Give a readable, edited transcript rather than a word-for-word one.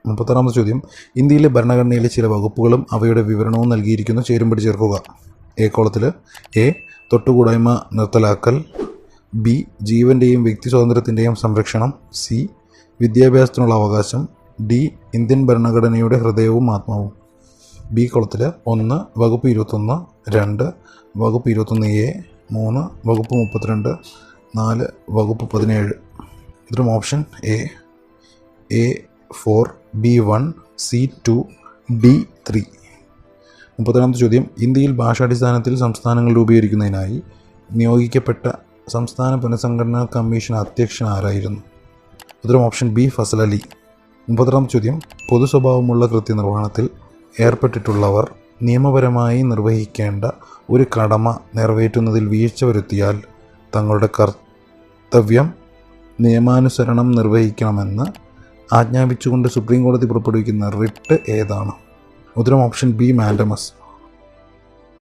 36ാമത്തെ ചോദ്യം, ഇന്ത്യയിലെ ഭരണഘടനയിലെ ചില വകുപ്പുകളും അവയുടെ വിവരണവും നൽകിയിരിക്കുന്നു. ചേരുംപടി ചേർക്കുക. എ കോളത്തിൽ എ തൊട്ടുകൂടായ്മ നിർത്തലാക്കൽ, ബി ജീവൻ്റെയും വ്യക്തി സ്വാതന്ത്ര്യത്തിൻ്റെയും സംരക്ഷണം, സി വിദ്യാഭ്യാസത്തിനുള്ള അവകാശം, ഡി ഇന്ത്യൻ ഭരണഘടനയുടെ ഹൃദയവും ആത്മാവും. ബി കോളത്തിൽ 1 വകുപ്പ് 21, 2 വകുപ്പ് 21A, 3 വകുപ്പ് 32, 4 വകുപ്പ് 17. ഇത്തരം option A4, B1, C2, D3. 37ാമത്തെ ചോദ്യം, ഇന്ത്യയിൽ ഭാഷാടിസ്ഥാനത്തിൽ സംസ്ഥാനങ്ങൾ രൂപീകരിക്കുന്നതിനായി നിയോഗിക്കപ്പെട്ട സംസ്ഥാന പുനഃസംഘടനാ കമ്മീഷൻ അധ്യക്ഷൻ ആരായിരുന്നു? ഉത്തരം ഓപ്ഷൻ ബി ഫസൽ അലി. 36ാമത്തെ ചോദ്യം, പൊതു സ്വഭാവമുള്ള കൃത്യനിർവഹണത്തിൽ ഏർപ്പെട്ടിട്ടുള്ളവർ നിയമപരമായി നിർവഹിക്കേണ്ട ഒരു കടമ നിറവേറ്റുന്നതിൽ വീഴ്ച വരുത്തിയാൽ തങ്ങളുടെ കർത്തവ്യം നിയമാനുസരണം നിർവഹിക്കണമെന്ന് ആജ്ഞാപിച്ചുകൊണ്ട് സുപ്രീം കോടതി പുറപ്പെടുവിക്കുന്ന റിട്ട് ഏതാണ്? ഉത്തരം ഓപ്ഷൻ ബി മാൻഡമസ്.